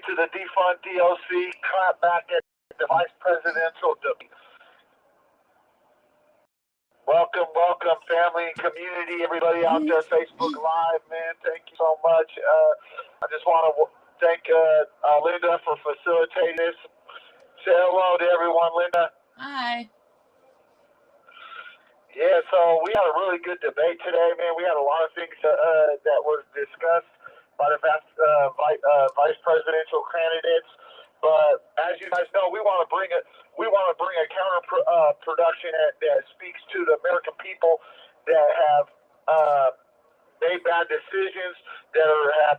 to the Defund DOC clap back at the vice presidential debate. Welcome, family and community, everybody out there, Facebook Live, man. Thank you so much. I just want to thank Linda for facilitating this. Say hello to everyone, Linda. Hi. Yeah, so we had a really good debate today, man. We had a lot of things that were discussed by the vice presidential candidates. But as you guys know, we want to bring a counter production that speaks to the American people that have made bad decisions, that have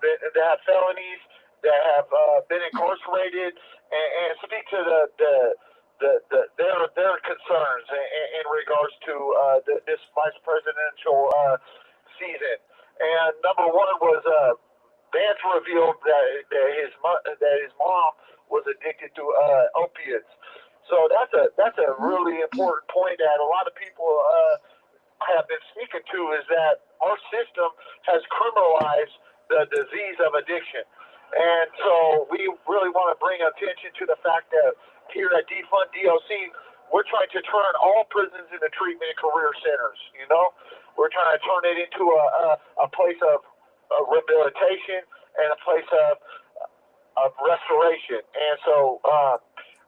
felonies, that have been incarcerated, and speak to their concerns in regards to this vice presidential season. And number one was Vance revealed that his mom was addicted to opiates. So that's a really important point that a lot of people have been speaking to, is that our system has criminalized the disease of addiction. And so we really want to bring attention to the fact that here at Defund DOC, we're trying to turn all prisons into treatment and career centers. You know, we're trying to turn it into a place of rehabilitation and a place of restoration. And so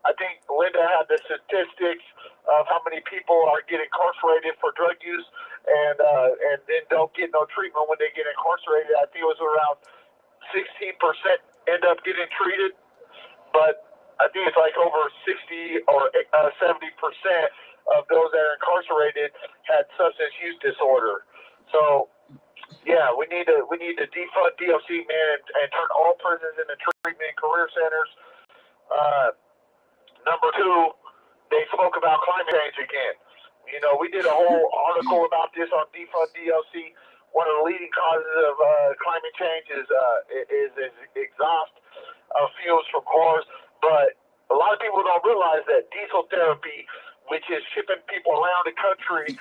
I think Linda had the statistics of how many people are getting incarcerated for drug use and then don't get no treatment when they get incarcerated. I think it was around 16% end up getting treated, but I think it's like over 60 or 70% of those that are incarcerated had substance use disorder. So yeah, we need to defund DOC, man, and turn all prisons into treatment and career centers. Number two, they spoke about climate change again. You know, we did a whole article about this on Defund DOC. One of the leading causes of climate change is exhaust fuels from cars. But a lot of people don't realize that diesel therapy, which is shipping people around the country,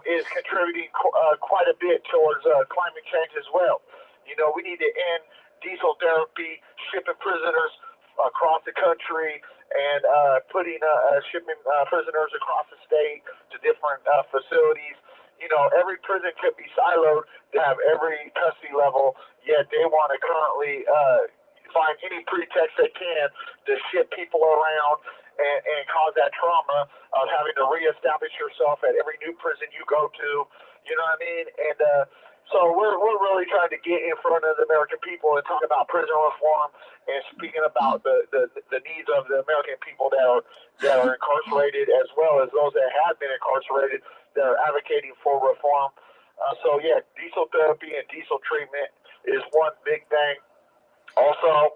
is contributing quite a bit towards climate change as well. You know, we need to end diesel therapy, shipping prisoners across the country, and shipping prisoners across the state to different facilities. You know, every prison could be siloed to have every custody level, yet they want to currently find any pretext they can to ship people around and cause that trauma of having to reestablish yourself at every new prison you go to. You know what I mean? And so we're really trying to get in front of the American people and talk about prison reform and speaking about the needs of the American people that are incarcerated, as well as those that have been incarcerated that are advocating for reform. So yeah, diesel therapy and diesel treatment is one big thing. Also,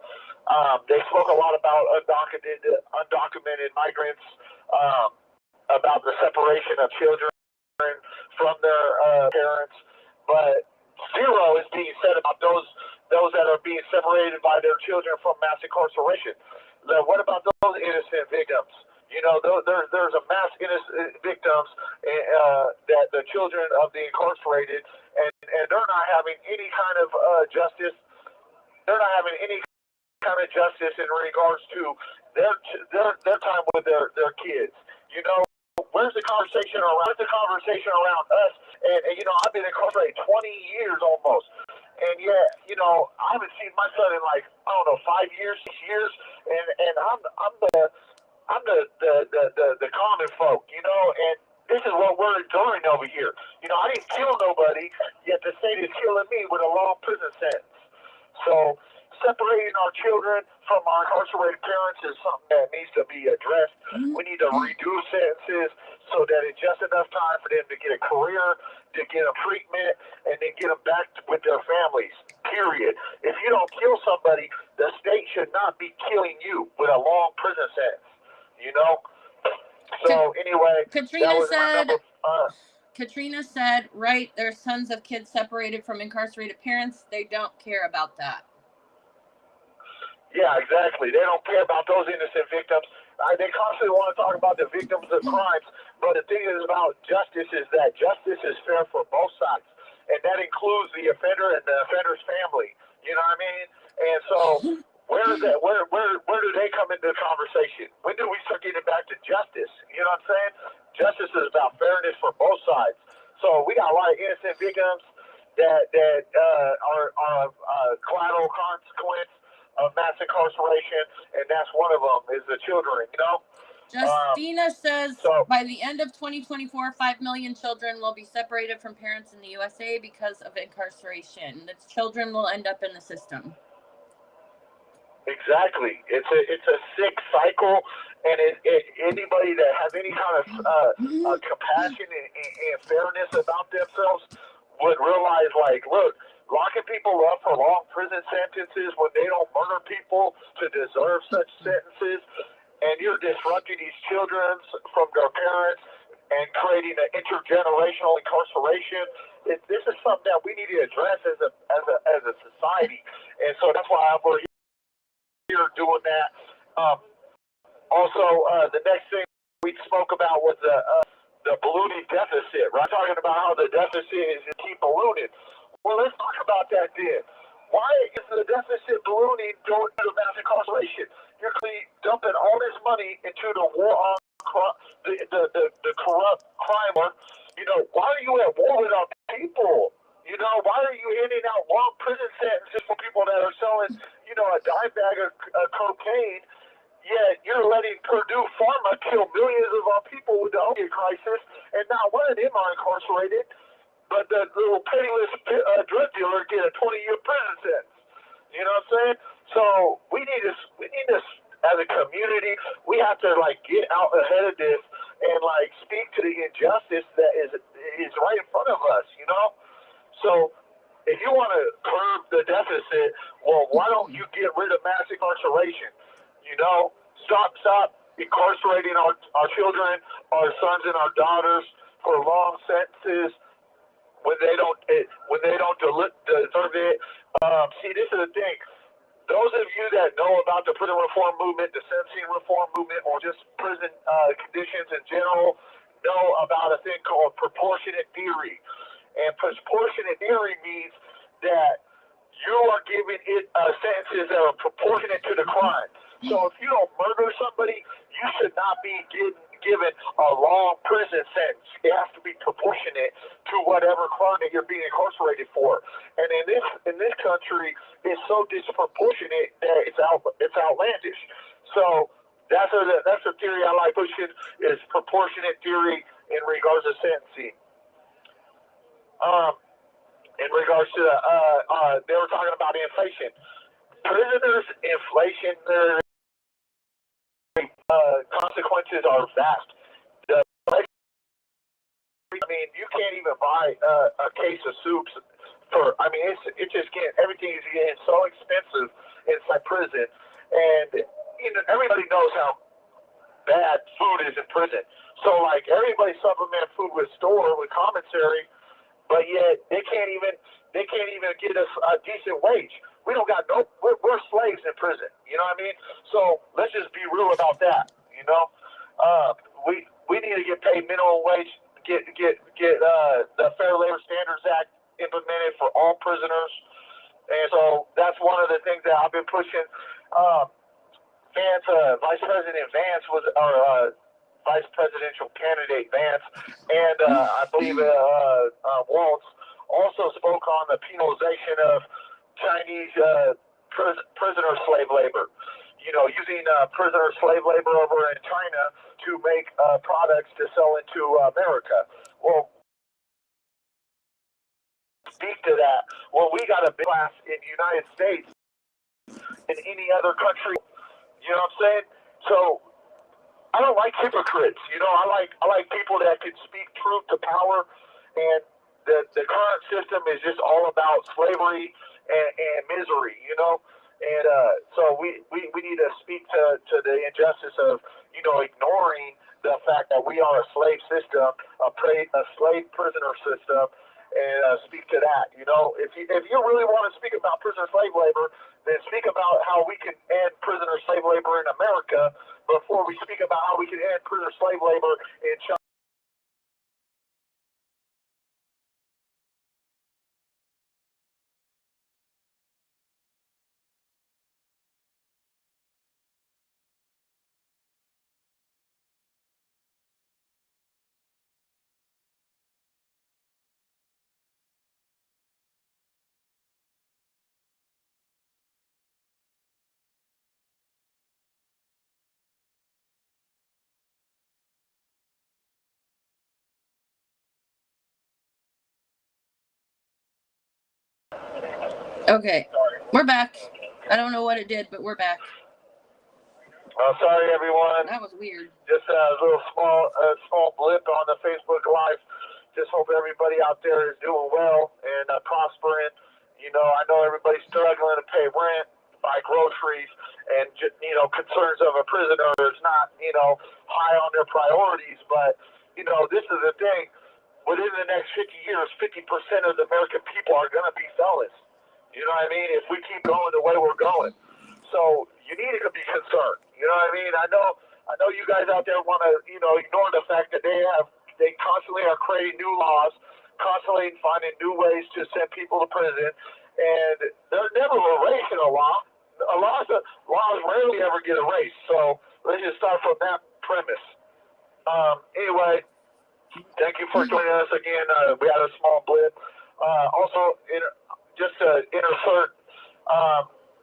they spoke a lot about undocumented migrants, about the separation of children from their parents, but zero is being said about those that are being separated by their children from mass incarceration. What about those innocent victims? You know, there's a mass innocent victims that the children of the incarcerated, and they're not having any kind of justice. They're not having any kind of justice in regards to their time with their kids. You know, where's the conversation around us? And you know, I've been incarcerated 20 years almost, and yet, you know, I haven't seen my son in like, I don't know, 5 years, 6 years, and I'm the common folk, you know, and this is what we're enduring over here. You know, I didn't kill nobody, yet the state is killing me with a long prison sentence. So separating our children from our incarcerated parents is something that needs to be addressed. We need to reduce sentences so that it's just enough time for them to get a career, to get a treatment, and then get them back with their families, period. If you don't kill somebody, the state should not be killing you with a long prison sentence, you know? So anyway, Katrina said, right, there's tons of kids separated from incarcerated parents. They don't care about that. Yeah, exactly. They don't care about those innocent victims. They constantly want to talk about the victims of crimes, but the thing is about justice is that justice is fair for both sides, and that includes the offender and the offender's family. You know what I mean? And so where do they come into the conversation? When do we start getting back to justice? You know what I'm saying? Justice is about fairness for both sides. So we got a lot of innocent victims that are collateral consequence of mass incarceration, and that's one of them is the children. You know. Justina says by the end of 2024, 5 million children will be separated from parents in the USA because of incarceration. The children will end up in the system. Exactly. It's a sick cycle, and anybody that has any kind of compassion and fairness about themselves would realize, like, look, locking people up for long prison sentences when they don't murder people to deserve such sentences, and you're disrupting these children from their parents and creating an intergenerational incarceration. This is something that we need to address as a society, and so that's why we're here doing that. Also, the next thing we spoke about was the ballooning deficit. Right, talking about how the deficit is to keep ballooning. Well, let's talk about that then. Why is the deficit ballooning going to mass incarceration? You're dumping all this money into the war on the corrupt crime. You know, why are you at war with our people? You know, why are you handing out long prison sentences for people that are selling, you know, a dime bag of cocaine? Yet you're letting Purdue Pharma kill millions of our people with the opioid crisis, and not one of them are incarcerated. But the little penniless drug dealer get a 20-year prison sentence. You know what I'm saying? So we need this as a community. We have to like get out ahead of this and like speak to the injustice that is right in front of us. You know. So if you want to curb the deficit, well, why don't you get rid of mass incarceration? You know, stop incarcerating our children, our sons and our daughters for long sentences. When they don't deserve it. See, this is the thing. Those of you that know about the prison reform movement, the sentencing reform movement, or just prison conditions in general, know about a thing called proportionate theory. And proportionate theory means that you are giving it sentences that are proportionate to the crime. So if you don't murder somebody, you should not be given a long prison sentence. It has to be proportionate to whatever crime that you're being incarcerated for. And in this country, it's so disproportionate that it's outlandish. So that's a theory I like pushing is proportionate theory in regards to sentencing. In regards to they were talking about inflation. Prisoners' inflation, their consequences are vast. I mean, you can't even buy a case of soups for. I mean, it's just everything is getting so expensive inside prison, and you know everybody knows how bad food is in prison. So like everybody supplement food with commissary. But yet they can't even get us a decent wage. We don't got we're slaves in prison. You know what I mean? So let's just be real about that. You know, we need to get paid minimum wage. Get the Fair Labor Standards Act implemented for all prisoners. And so that's one of the things that I've been pushing. Vice President Vance was our vice presidential candidate Vance, and I believe Waltz also spoke on the penalization of Chinese prisoner slave labor. You know, using prisoner slave labor over in China to make products to sell into America. Well, speak to that. Well, we got a big class in the United States in any other country. You know what I'm saying? So I don't like hypocrites. You know, I like people that can speak truth to power, and the current system is just all about slavery and misery. You know, and so we need to speak to the injustice of ignoring the fact that we are a slave system, a slave prisoner system, and speak to that. You know, if you really want to speak about prisoner slave labor, then speak about how we can end prisoner slave labor in America before we speak about how we can end prisoner slave labor in China. Okay, we're back. I don't know what it did, but we're back. Sorry, everyone. That was weird. Just a little small blip on the Facebook Live. Just hope everybody out there is doing well and prospering. I know everybody's struggling to pay rent, buy groceries, and concerns of a prisoner is not high on their priorities. But this is the thing. Within the next 50 years, 50% of the American people are going to be felons. You know what I mean? If we keep going the way we're going. So you need to be concerned. You know what I mean? I know you guys out there want to, ignore the fact that they constantly are creating new laws, constantly finding new ways to send people to prison, and they're never erasing a law. Laws rarely ever get erased. So let's just start from that premise. Anyway, thank you for joining us again. We had a small blip. Also, just to insert,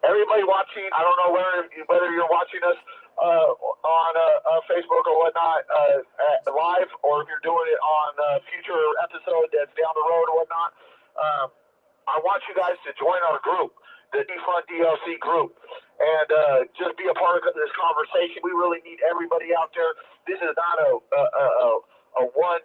everybody watching, I don't know whether you're watching us on Facebook or whatnot live, or if you're doing it on a future episode that's down the road or whatnot. I want you guys to join our group, the Defund DLC group, and just be a part of this conversation. We really need everybody out there. This is not a one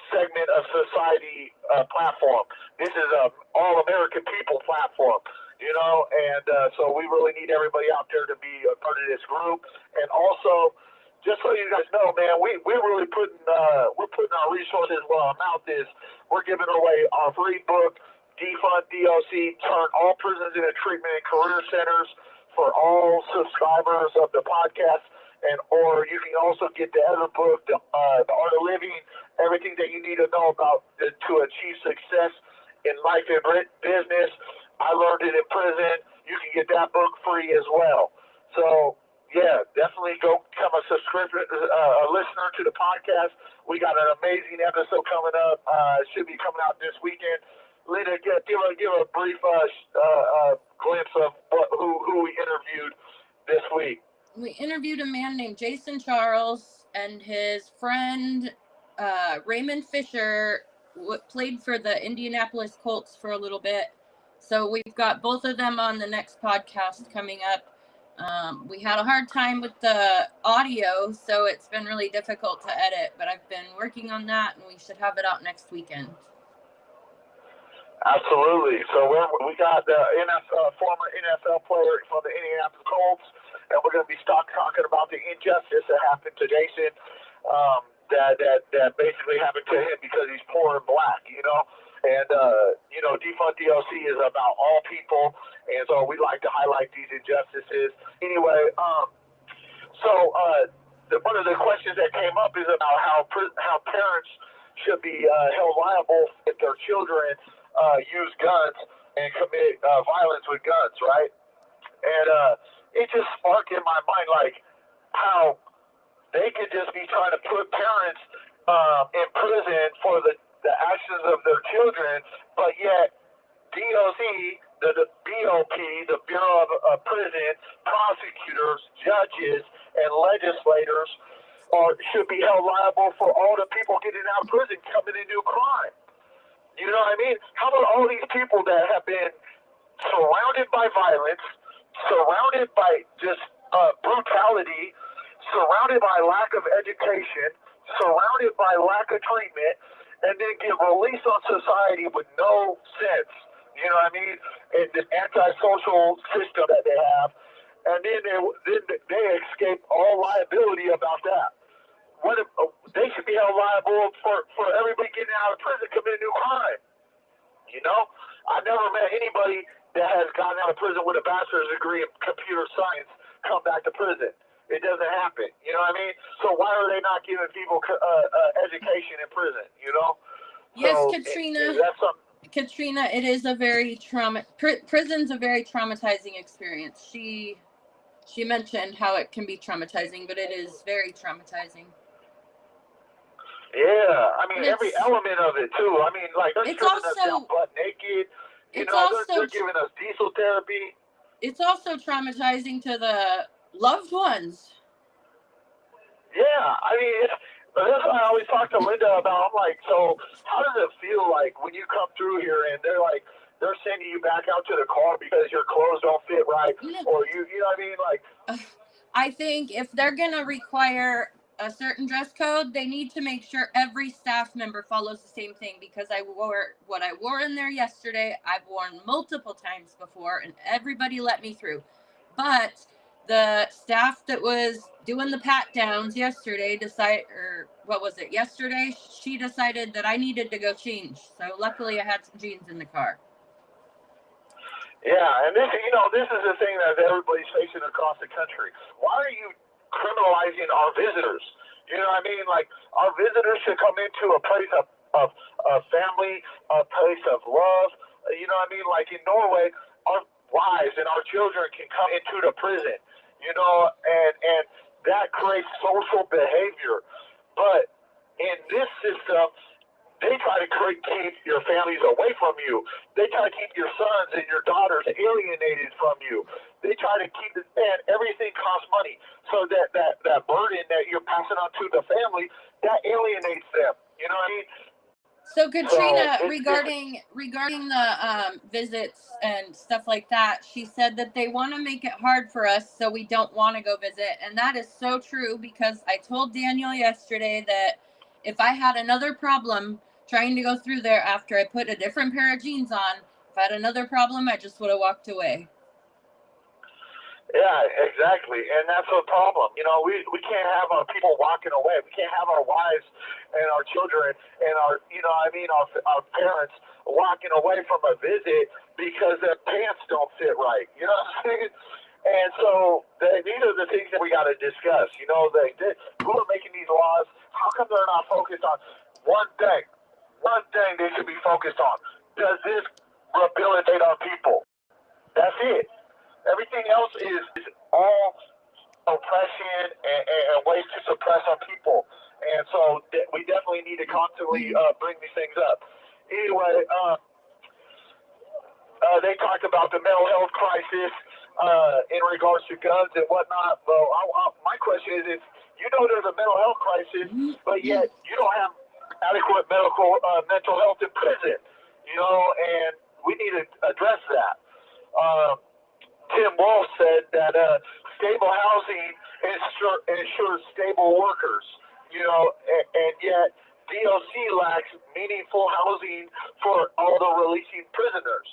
segment of society platform. This is a all American people platform, and so we really need everybody out there to be a part of this group. And also, just so you guys know, man, we're really putting our resources where our mouth is. We're giving away our free book, Defund DLC, Turn All Prisons into Treatment and Career Centers, for all subscribers of the podcast. Or you can also get the other book, the Art of Living, everything that you need to know about to achieve success in life and business. I learned it in prison. You can get that book free as well. So, yeah, definitely go become a subscriber, a listener to the podcast. We got an amazing episode coming up. It should be coming out this weekend. Linda, give a brief glimpse of who we interviewed this week. We interviewed a man named Jason Charles, and his friend Raymond Fisher played for the Indianapolis Colts for a little bit. So we've got both of them on the next podcast coming up. We had a hard time with the audio, so it's been really difficult to edit, but I've been working on that, and we should have it out next weekend. Absolutely. So we got the former NFL player for the Indianapolis Colts, and we're going to be talking about the injustice that happened to Jason, that basically happened to him because he's poor and black, And, Defund DLC is about all people, and so we like to highlight these injustices. Anyway, one of the questions that came up is about how parents should be held liable if their children use guns and commit violence with guns, right? And it just sparked in my mind, like, how they could just be trying to put parents in prison for the actions of their children, but yet DOC, the BOP, the Bureau of Prison, prosecutors, judges, and legislators should be held liable for all the people getting out of prison committing new crime. You know what I mean? How about all these people that have been surrounded by violence, surrounded by just brutality, surrounded by lack of education, surrounded by lack of treatment, and then get released on society with no sense, you know what I mean? And this antisocial system that they have, and then they escape all liability about that. What if, they should be held liable for everybody getting out of prison committing new crime. I never met anybody that has gotten out of prison with a bachelor's degree in computer science come back to prison. It doesn't happen. You know what I mean? So why are they not giving people education in prison? Yes, so Katrina. That's something. Katrina, it is a very prison's a very traumatizing experience. She mentioned how it can be traumatizing, but it is very traumatizing. Yeah, I mean every element of it too. I mean, like they're stripping us down butt naked. They're giving us diesel therapy. It's also traumatizing to the loved ones. Yeah, I mean, that's what I always talk to Linda about. I'm like, so how does it feel like when you come through here and they're like, they're sending you back out to the car because your clothes don't fit right, or you know what I mean? Like, I think if they're gonna require a certain dress code, they need to make sure every staff member follows the same thing, because I wore what I wore in there yesterday. I've worn multiple times before and everybody let me through. But the staff that was doing the pat downs yesterday yesterday, she decided that I needed to go change. So luckily I had some jeans in the car. Yeah, and this is the thing that everybody's facing across the country. Why are you criminalizing our visitors? You know what I mean? Like, our visitors should come into a place of family, a place of love. You know what I mean? Like in Norway, our wives and our children can come into the prison, and that creates social behavior. But in this system, they try to keep your families away from you. They try to keep your sons and your daughters alienated from you. They try to keep it, and everything costs money. So that burden that you're passing on to the family, that alienates them. You know what I mean? So Katrina, regarding the visits and stuff like that, she said that they want to make it hard for us so we don't want to go visit. And that is so true, because I told Daniel yesterday that if I had another problem trying to go through there after I put a different pair of jeans on, if I had another problem, I just would have walked away. Yeah, exactly. And that's the problem. We can't have our people walking away. We can't have our wives and our children and our parents walking away from a visit because their pants don't fit right. You know what I'm saying? And so these are the things that we got to discuss. Who are making these laws? How come they're not focused on one thing? One thing they should be focused on. Does this rehabilitate our people? That's it. Everything else is all oppression and ways to suppress our people. And so we definitely need to constantly bring these things up. Anyway, they talked about the mental health crisis in regards to guns and whatnot. Well, my question is, if there's a mental health crisis, but yet you don't have adequate mental health in prison, and we need to address that. Tim Wolf said that stable housing ensures stable workers, and yet DOC lacks meaningful housing for all the releasing prisoners.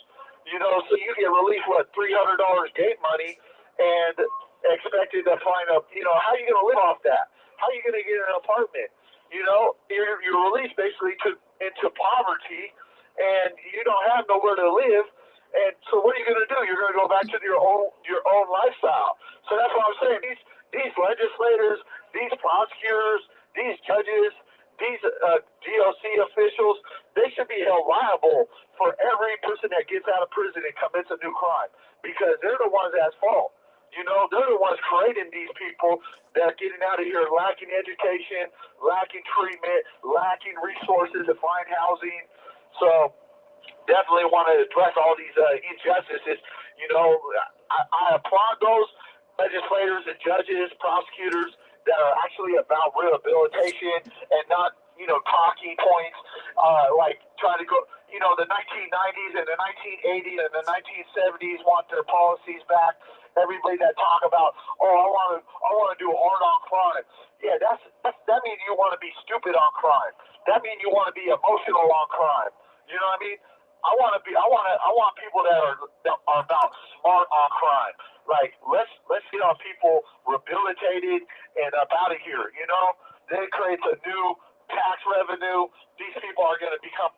So you get released, $300 gate money, and expected to find how are you going to live off that? How are you going to get an apartment? You're released basically into poverty, and you don't have nowhere to live. And so what are you going to do? You're going to go back to your own lifestyle. So that's what I'm saying. These legislators, these prosecutors, these judges, these DOC officials, they should be held liable for every person that gets out of prison and commits a new crime, because they're the ones at fault. They're the ones creating these people that are getting out of here lacking education, lacking treatment, lacking resources to find housing. So definitely want to address all these injustices. I applaud those legislators and judges, prosecutors that are actually about rehabilitation and not, talking points, like trying to go, the 1990s and the 1980s and the 1970s want their policies back. Everybody that talk about, I want to do hard on crime. Yeah, that means you want to be stupid on crime. That means you want to be emotional on crime. You know what I mean? I want people that are about smart on crime. Like, let's get our people rehabilitated and up out of here. Then it creates a new tax revenue. These people are going to become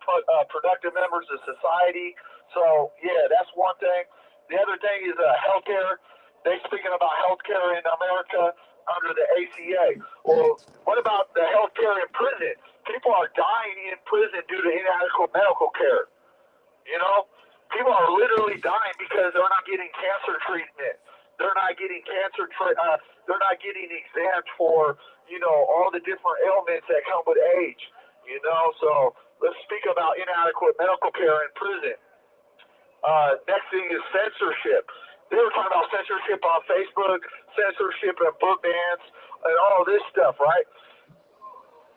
productive members of society. So yeah, that's one thing. The other thing is healthcare. They're speaking about healthcare in America under the ACA. Well, what about the healthcare in prison? People are dying in prison due to inadequate medical care. People are literally dying because they're not getting cancer treatment. They're not getting they're not getting exams for, all the different ailments that come with age. So let's speak about inadequate medical care in prison. Next thing is censorship. They were talking about censorship on Facebook, censorship in book bans, and all this stuff, right?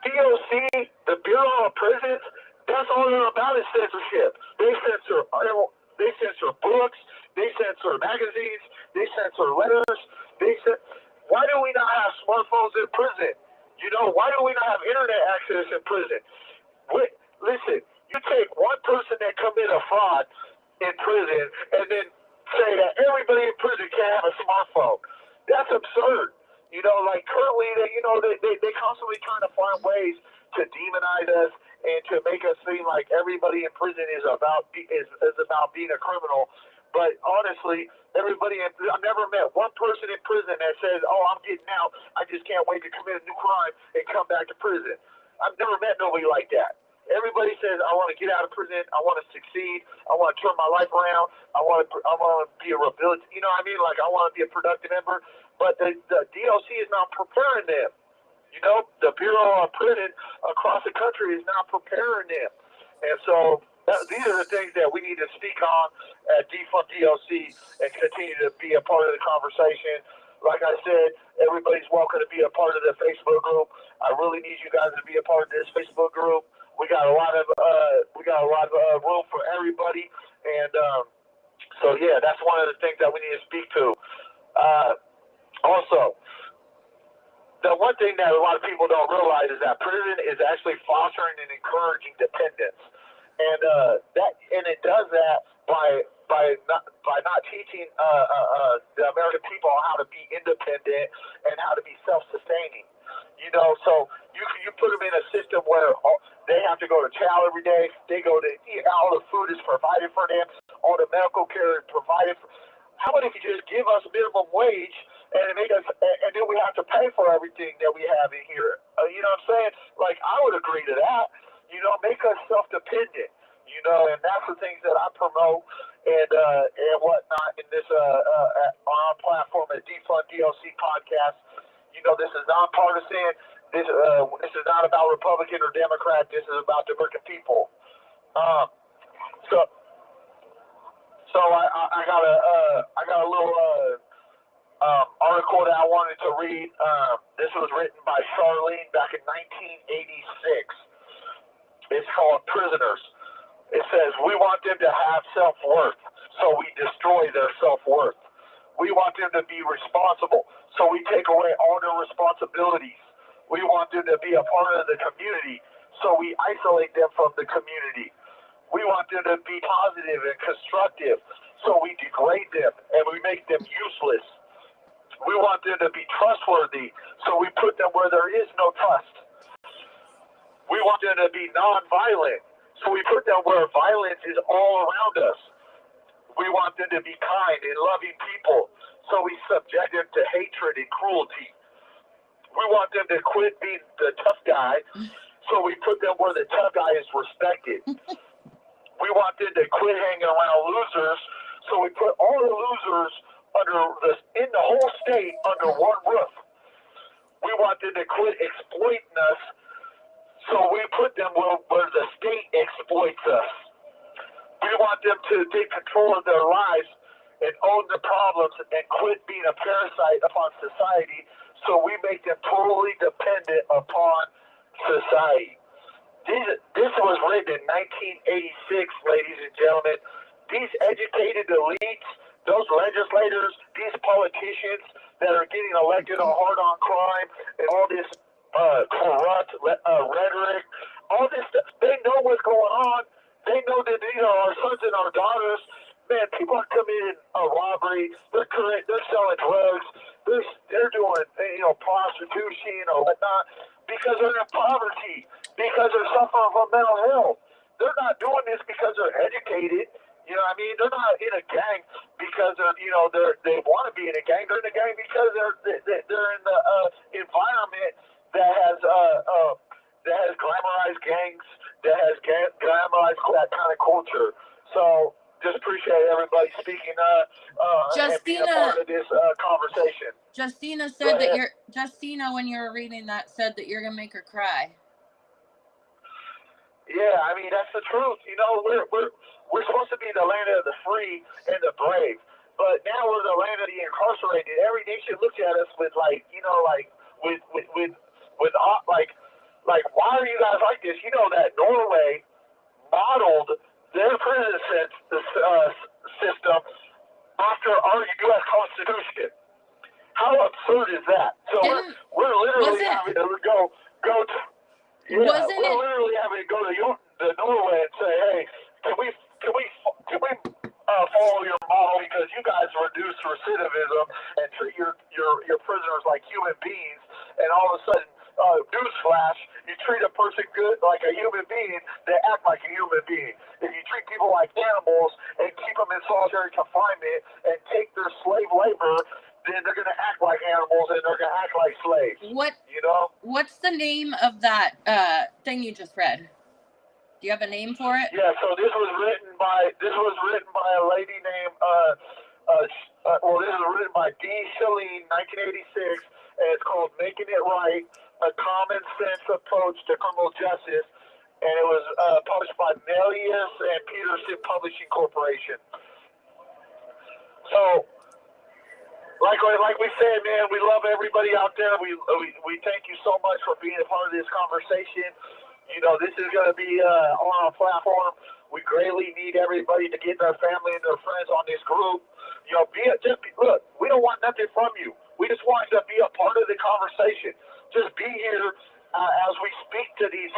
DOC, the Bureau of Prisons, that's all they're about is censorship. They censor They censor books. They censor magazines. They censor letters. Why do we not have smartphones in prison? You know, why do we not have internet access in prison? Listen, you take one person that commit a fraud in prison and then say that everybody in prison can't have a smartphone. That's absurd. You know, like currently, they constantly trying to find ways to demonize us and to make us seem like everybody in prison is about being a criminal. But honestly, I've never met one person in prison that says, "Oh, I'm getting out. I just can't wait to commit a new crime and come back to prison." I've never met nobody like that. Everybody says, "I want to get out of prison. I want to succeed. I want to turn my life around. I want to be a rehabilitated. You know what I mean? Like I want to be a productive member." But the DLC is not preparing them. You know, the Bureau of Prison across the country is not preparing them. And so these are the things that we need to speak on at Defund DLC and continue to be a part of the conversation. Like I said, everybody's welcome to be a part of the Facebook group. I really need you guys to be a part of this Facebook group. We got a lot of room for everybody, and so yeah, that's one of the things that we need to speak to. Also, the one thing that a lot of people don't realize is that prison is actually fostering and encouraging dependence, and it does that by not teaching the American people how to be independent and how to be self-sustaining. You know, so you put them in a system where they have to go to chow every day. They go to eat. All the food is provided for them. All the medical care is provided. How about if you just give us minimum wage and then we have to pay for everything that we have in here? You know what I'm saying? Like I would agree to that. You know, make us self-dependent. You know, and that's the things that I promote and whatnot in this on our platform at Defund DLC podcast. You know, this is nonpartisan. This is not about Republican or Democrat. This is about the American people. So I got a little article that I wanted to read. This was written by Charlene back in 1986. It's called Prisoners. It says, "We want them to have self-worth, so we destroy their self-worth. We want them to be responsible, so we take away all their responsibilities. We want them to be a part of the community, so we isolate them from the community. We want them to be positive and constructive, so we degrade them and we make them useless. We want them to be trustworthy, so we put them where there is no trust. We want them to be nonviolent, so we put them where violence is all around us. We want them to be kind and loving people, so we subject them to hatred and cruelty. We want them to quit being the tough guy, so we put them where the tough guy is respected. We want them to quit hanging around losers, so we put all the losers in the whole state under one roof. We want them to quit exploiting us, so we put them where the state exploits us. We want them to take control of their lives and own the problems and quit being a parasite upon society, so we make them totally dependent upon society." This was written in 1986, ladies and gentlemen. These educated elites, those legislators, these politicians that are getting elected on hard-on crime and all this corrupt rhetoric, all this stuff, they know what's going on. They know that our sons and our daughters, man, people are committing a robbery. They're selling drugs. They're doing prostitution or whatnot because they're in poverty, because they're suffering from mental health. They're not doing this because they're educated. You know what I mean? They're not in a gang because they want to be in a gang. They're in a gang because they're in the environment that has glamorized gangs, that has glamorized that kind of culture. So just appreciate everybody speaking and being a part of this conversation. Justina said that Justina, when you were reading that, said that you're gonna make her cry. Yeah, I mean that's the truth. You know, we're supposed to be the land of the free and the brave, but now we're the land of the incarcerated. Every nation looks at us with like why are you guys like this? You know that Norway modeled their prison system after our U.S. Constitution. How absurd is that? So we're literally having to go to we're literally having to go to Norway and say, hey, can we follow your model because you guys reduce recidivism and treat your prisoners like human beings, and all of a sudden, newsflash, you treat a person good like a human being, they act like a human being. If you treat people like animals and keep them in solitary confinement and take their slave labor, then they're going to act like animals and they're going to act like slaves. What's the name of that thing you just read? Do you have a name for it? Yeah, so this was written by a lady named this was written by D. Shaleen, 1986, and it's called "Making It Right: A Common Sense Approach to Criminal Justice," and it was published by Melius and Peterson Publishing Corporation. So, like we said, man, we love everybody out there. We thank you so much for being a part of this conversation. You know, this is going to be on our platform. We greatly need everybody to get their family and their friends on this group. You know, look, we don't want nothing from you. We just want you to be a part of the conversation. Just be here as we speak to these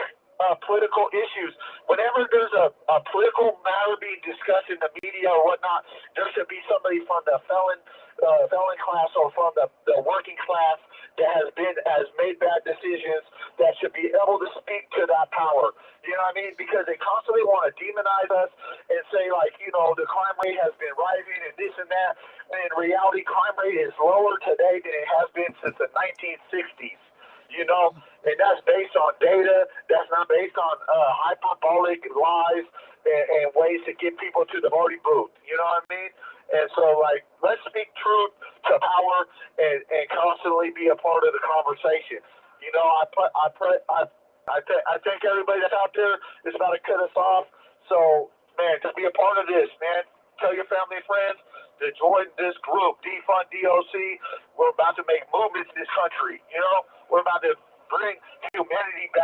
political issues. Whenever there's a political matter being discussed in the media or whatnot, there should be somebody from the felon class or from the working class that has made bad decisions that should be able to speak to that power. You know what I mean? Because they constantly want to demonize us and say, like, you know, the crime rate has been rising and this and that. And in reality, crime rate is lower today than it has been since the 1960s. You know, and that's based on data. That's not based on hyperbolic lies and ways to get people to the voting booth. You know what I mean? And so, like, let's speak truth to power and constantly be a part of the conversation. You know, I thank everybody that's out there that's about to cut us off. So, man, just be a part of this, man. Tell your family and friends to join this group, Defund DOC. We're about to make movements in this country. You know, we're about to bring humanity back